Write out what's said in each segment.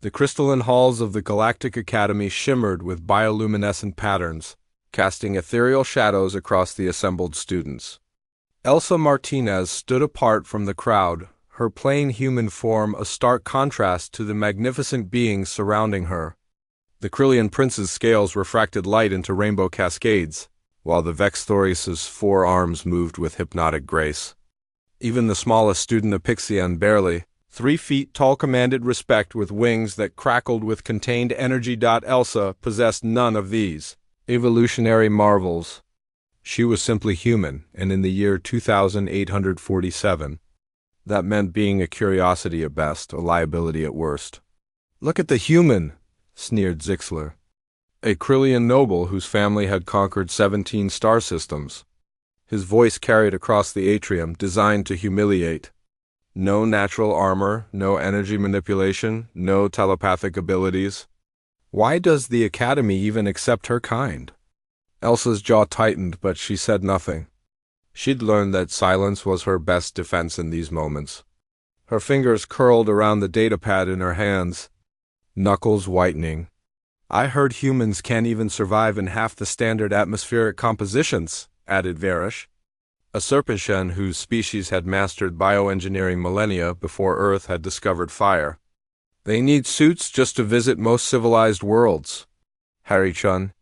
The crystalline halls of the Galactic Academy shimmered with bioluminescent patterns, casting ethereal shadows across the assembled students. Elsa Martinez stood apart from the crowd, her plain human form a stark contrast to the magnificent beings surrounding her. The Krillian prince's scales refracted light into rainbow cascades, while the Vexthorius's four arms moved with hypnotic grace. Even the smallest student of Pixian, barely 3 feet tall, commanded respect with wings that crackled with contained energy. Elsa possessed none of these evolutionary marvels. She was simply human, and in the year 2847, that meant being a curiosity at best, a liability at worst. "Look at the human," sneered Zixler, a Krillian noble whose family had conquered 17 star systems. His voice carried across the atrium, designed to humiliate. No natural armor, no energy manipulation, no telepathic abilities. Why does the Academy even accept her kind? Elsa's jaw tightened, but she said nothing. She'd learned that silence was her best defense in these moments. Her fingers curled around the datapad in her hands, knuckles whitening. "I heard humans can't even survive in half the standard atmospheric compositions," added Varish, a Serpentian whose species had mastered bioengineering millennia before Earth had discovered fire. "They need suits just to visit most civilized worlds." Harry Chun,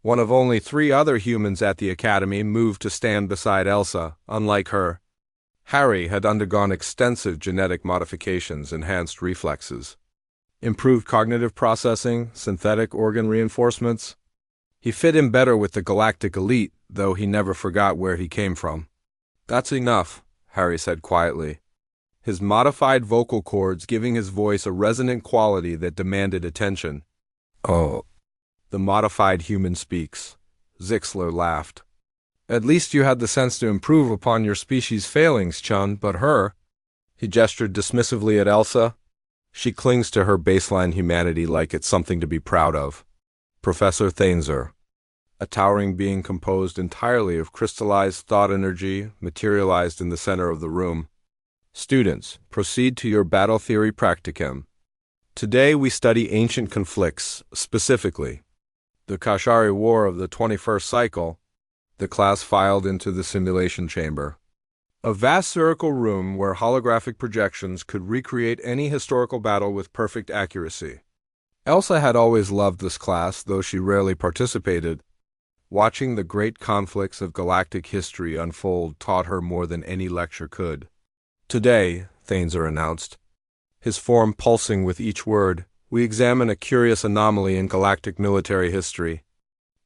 one of only 3 other humans at the Academy, moved to stand beside Elsa. Unlike her, Harry had undergone extensive genetic modifications, enhanced reflexes, improved cognitive processing, synthetic organ reinforcements. He fit in better with the galactic elite, though he never forgot where he came from. "That's enough," Harry said quietly, his modified vocal cords giving his voice a resonant quality that demanded attention. "Oh, the modified human speaks," Zixler laughed. "At least you had the sense to improve upon your species' failings, Chun, but her—" He gestured dismissively at Elsa. "She clings to her baseline humanity like it's something to be proud of." Professor Thainzer, a towering being composed entirely of crystallized thought energy, materialized in the center of the room. "Students, proceed to your battle theory practicum. Today we study ancient conflicts, specifically the Kashari War of the 21st cycle." The class filed into the simulation chamber, a vast spherical room where holographic projections could recreate any historical battle with perfect accuracy. Elsa had always loved this class, though she rarely participated. Watching the great conflicts of galactic history unfold taught her more than any lecture could. "Today," Thainzer announced, his form pulsing with each word, "we examine a curious anomaly in galactic military history.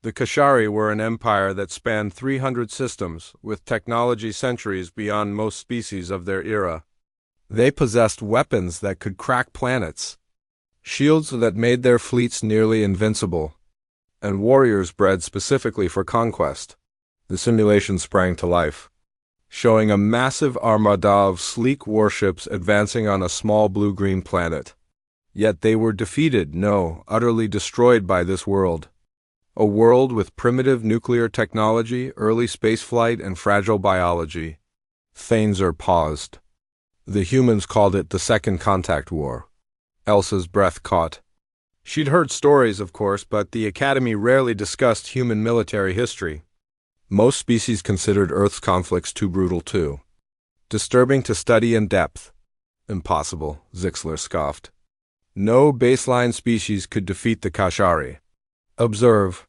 The Kashari were an empire that spanned 300 systems, with technology centuries beyond most species of their era. They possessed weapons that could crack planets, shields that made their fleets nearly invincible, and warriors bred specifically for conquest." The simulation sprang to life, showing a massive armada of sleek warships advancing on a small blue-green planet. Yet they were defeated, no, utterly destroyed by this world. A world with primitive nuclear technology, early spaceflight, and fragile biology. Thainzer paused. "The humans called it the Second Contact War." Elsa's breath caught. She'd heard stories, of course, but the Academy rarely discussed human military history. Most species considered Earth's conflicts too brutal too disturbing to study in depth. "Impossible," Zixler scoffed. "No baseline species could defeat the Kashari." "Observe,"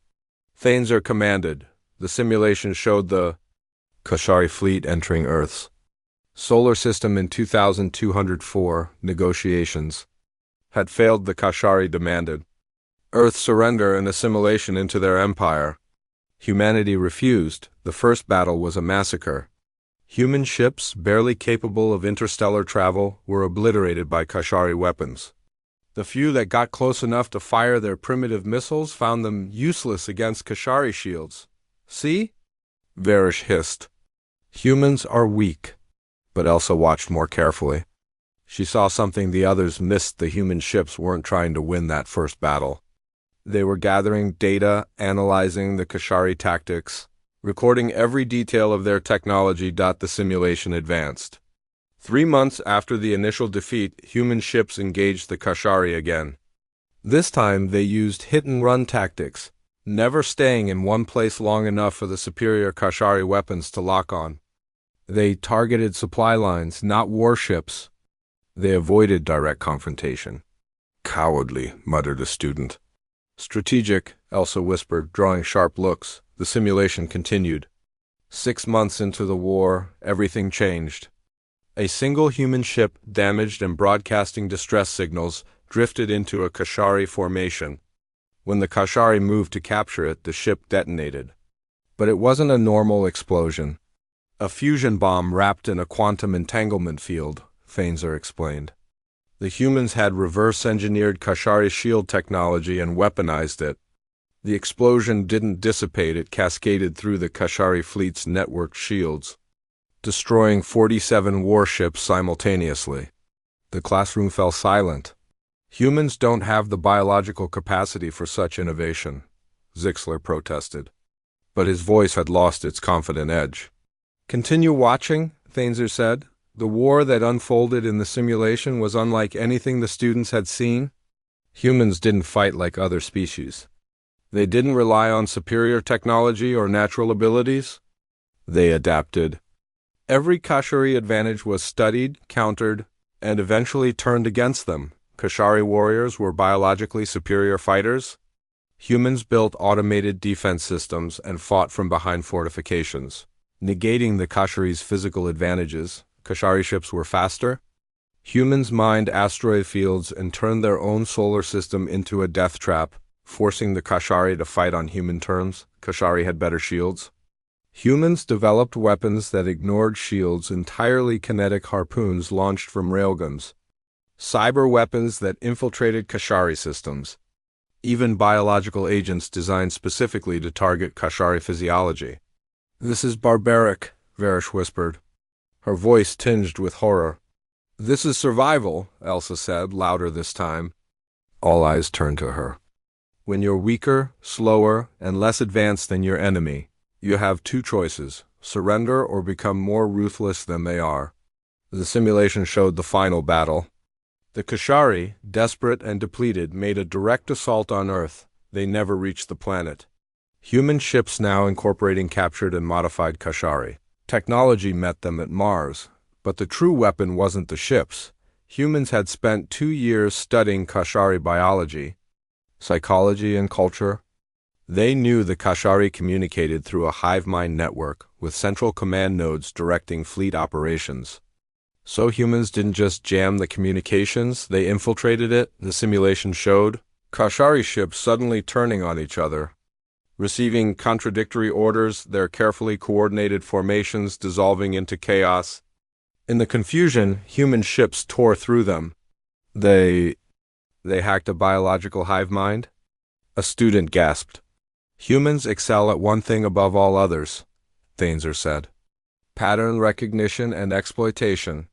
Thainzer commanded. The simulation showed the Kashari fleet entering Earth's solar system in 2204. Negotiations had failed. The Kashari demanded Earth's surrender and assimilation into their empire. Humanity refused. The first battle was a massacre. Human ships, barely capable of interstellar travel, were obliterated by Kashari weapons. The few that got close enough to fire their primitive missiles found them useless against Kashari shields. "See?" Varish hissed. "Humans are weak." But Elsa watched more carefully. She saw something the others missed. The human ships weren't trying to win that first battle. They were gathering data, analyzing the Kashari tactics, recording every detail of their technology. The simulation advanced. 3 months after the initial defeat, human ships engaged the Kashari again. This time they used hit-and-run tactics, never staying in one place long enough for the superior Kashari weapons to lock on. They targeted supply lines, not warships. They avoided direct confrontation. "Cowardly," muttered a student. "Strategic," Elsa whispered, drawing sharp looks. The simulation continued. 6 months into the war, everything changed. A single human ship, damaged and broadcasting distress signals, drifted into a Kashari formation. When the Kashari moved to capture it, the ship detonated. But it wasn't a normal explosion. A fusion bomb wrapped in a quantum entanglement field, Fainzer explained. The humans had reverse-engineered Kashari shield technology and weaponized it. The explosion didn't dissipate, it cascaded through the Kashari fleet's networked shields, destroying 47 warships simultaneously. The classroom fell silent. Humans don't have the biological capacity for such innovation, Zixler protested. But his voice had lost its confident edge. "Continue watching," Fainzer said. The war that unfolded in the simulation was unlike anything the students had seen. Humans didn't fight like other species. They didn't rely on superior technology or natural abilities. They adapted. Every Kashari advantage was studied, countered, and eventually turned against them. Kashari warriors were biologically superior fighters. Humans built automated defense systems and fought from behind fortifications, negating the Kashari's physical advantages. Kashari ships were faster. Humans mined asteroid fields and turned their own solar system into a death trap, forcing the Kashari to fight on human terms. Kashari had better shields. Humans developed weapons that ignored shields, entirely kinetic harpoons launched from railguns. Cyber weapons that infiltrated Kashari systems. Even biological agents designed specifically to target Kashari physiology. "This is barbaric," Varish whispered, her voice tinged with horror. "This is survival," Elsa said, louder this time. All eyes turned to her. "When you're weaker, slower, and less advanced than your enemy, you have two choices: surrender or become more ruthless than they are." The simulation showed the final battle. The Kashari, desperate and depleted, made a direct assault on Earth. They never reached the planet. Human ships now incorporating captured and modified Kashari. Technology met them at Mars, but the true weapon wasn't the ships. Humans had spent 2 years studying Kashari biology, psychology, and culture. They knew the Kashari communicated through a hive mind network, with central command nodes directing fleet operations. So humans didn't just jam the communications, they infiltrated it, the simulation showed. Kashari ships suddenly turning on each other, receiving contradictory orders, their carefully coordinated formations dissolving into chaos. In the confusion, human ships tore through them. They hacked a biological hive mind? A student gasped. "Humans excel at one thing above all others," Fainzer said. "Pattern recognition and exploitation.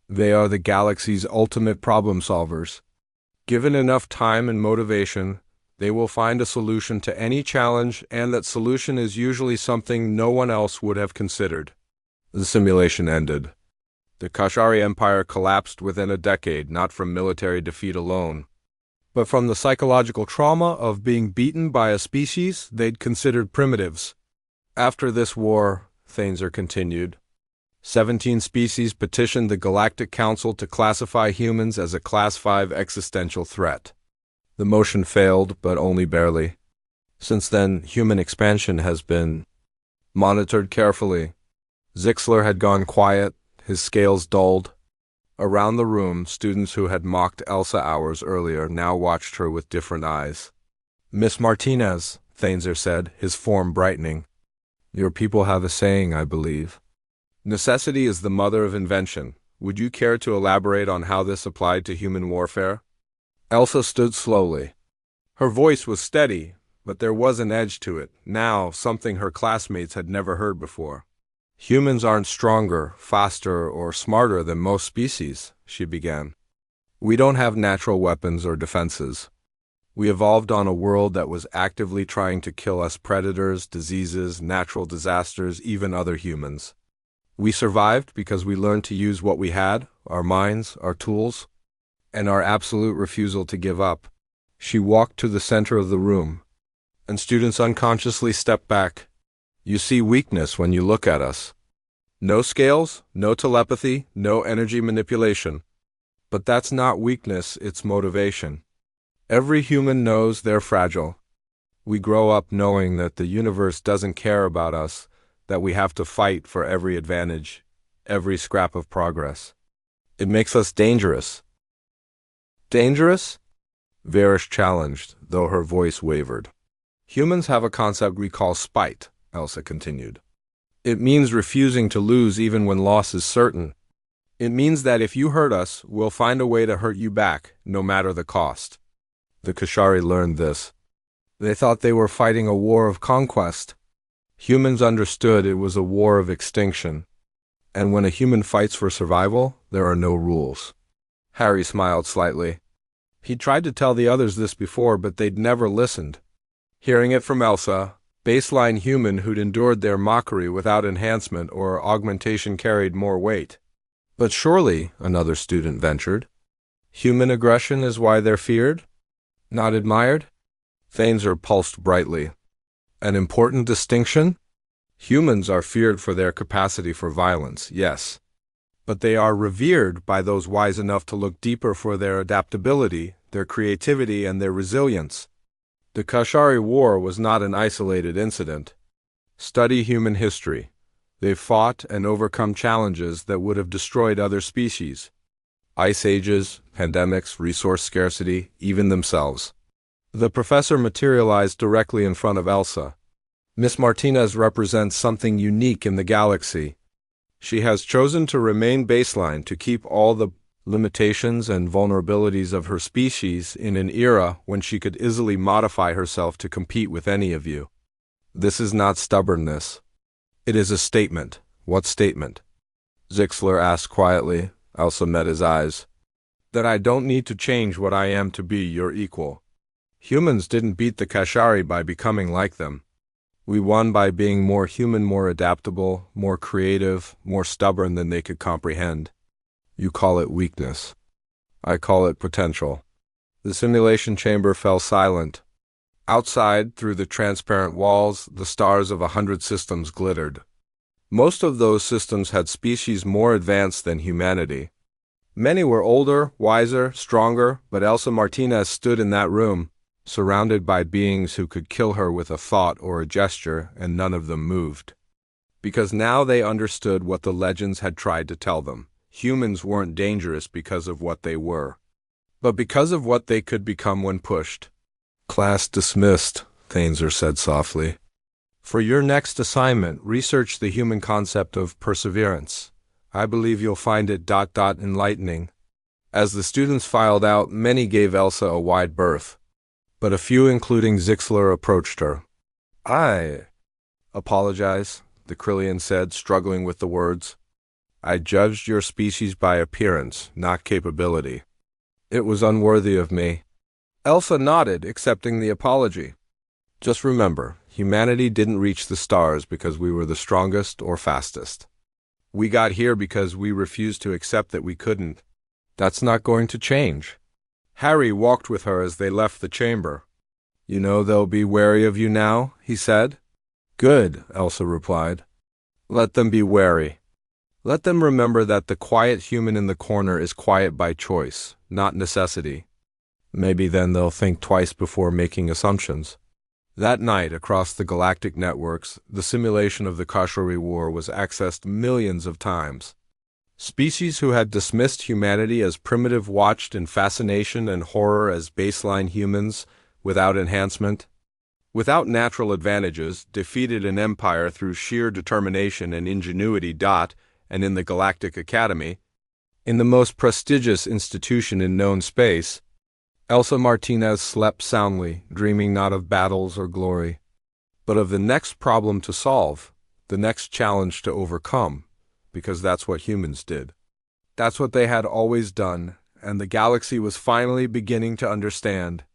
They are the galaxy's ultimate problem solvers. Given enough time and motivation, they will find a solution to any challenge, and that solution is usually something no one else would have considered." The simulation ended. The Kashari Empire collapsed within a decade, not from military defeat alone, but from the psychological trauma of being beaten by a species they'd considered primitives. After this war, Fainzer continued, 17 species petitioned the Galactic Council to classify humans as a Class 5 existential threat. The motion failed, but only barely. Since then, human expansion has been monitored carefully. Zixler had gone quiet, his scales dulled. Around the room, students who had mocked Elsa hours earlier now watched her with different eyes. "Miss Martinez," Fainzer said, his form brightening. "Your people have a saying, I believe. Necessity is the mother of invention. Would you care to elaborate on how this applied to human warfare?" Elsa stood slowly. Her voice was steady, but there was an edge to it, now something her classmates had never heard before. "Humans aren't stronger, faster, or smarter than most species," she began. "We don't have natural weapons or defenses. We evolved on a world that was actively trying to kill us: predators, diseases, natural disasters, even other humans. We survived because we learned to use what we had, our minds, our tools, and our absolute refusal to give up. She walked to the center of the room, and students unconsciously stepped back. You see weakness when you look at us. No scales, no telepathy, no energy manipulation. But that's not weakness, it's motivation. Every human knows they're fragile. We grow up knowing that the universe doesn't care about us, that we have to fight for every advantage, every scrap of progress. It makes us dangerous. Dangerous? Varish challenged, though her voice wavered. Humans have a concept we call spite, Elsa continued. It means refusing to lose even when loss is certain. It means that if you hurt us, we'll find a way to hurt you back, no matter the cost. The Kashari learned this. They thought they were fighting a war of conquest. Humans understood it was a war of extinction. And when a human fights for survival, there are no rules. Harry smiled slightly. He'd tried to tell the others this before, but they'd never listened. Hearing it from Elsa, baseline human who'd endured their mockery without enhancement or augmentation carried more weight. But surely, another student ventured, human aggression is why they're feared? Not admired? Thaneser pulsed brightly. An important distinction? Humans are feared for their capacity for violence, yes. But they are revered by those wise enough to look deeper for their adaptability, their creativity, and their resilience. The Kashari War was not an isolated incident. Study human history. They've fought and overcome challenges that would have destroyed other species. Ice ages, pandemics, resource scarcity, even themselves. The professor materialized directly in front of Elsa. Miss Martinez represents something unique in the galaxy. She has chosen to remain baseline to keep all the limitations and vulnerabilities of her species in an era when she could easily modify herself to compete with any of you. This is not stubbornness. It is a statement. What statement? Zixler asked quietly. Elsa met his eyes. That I don't need to change what I am to be your equal. Humans didn't beat the Kashari by becoming like them. We won by being more human, more adaptable, more creative, more stubborn than they could comprehend. You call it weakness. I call it potential. The simulation chamber fell silent. Outside, through the transparent walls, the stars of 100 systems glittered. Most of those systems had species more advanced than humanity. Many were older, wiser, stronger, but Elsa Martinez stood in that room, surrounded by beings who could kill her with a thought or a gesture, and none of them moved. Because now they understood what the legends had tried to tell them. Humans weren't dangerous because of what they were, but because of what they could become when pushed. Class dismissed, Thaneser said softly. For your next assignment, research the human concept of perseverance. I believe you'll find it ... enlightening. As the students filed out, many gave Elsa a wide berth, but a few, including Zixler, approached her. I apologize, the Krillian said, struggling with the words. I judged your species by appearance, not capability. It was unworthy of me. Elsa nodded, accepting the apology. Just remember, humanity didn't reach the stars because we were the strongest or fastest. We got here because we refused to accept that we couldn't. That's not going to change. Harry walked with her as they left the chamber. You know they'll be wary of you now, he said. Good, Elsa replied. Let them be wary. Let them remember that the quiet human in the corner is quiet by choice, not necessity. Maybe then they'll think twice before making assumptions. That night, across the galactic networks, the simulation of the Kashari War was accessed millions of times. Species who had dismissed humanity as primitive watched in fascination and horror as baseline humans, without enhancement, without natural advantages, defeated an empire through sheer determination and ingenuity. And in the Galactic Academy, in the most prestigious institution in known space, Elsa Martinez slept soundly, dreaming not of battles or glory, but of the next problem to solve, the next challenge to overcome, because that's what humans did. That's what they had always done, and the galaxy was finally beginning to understand.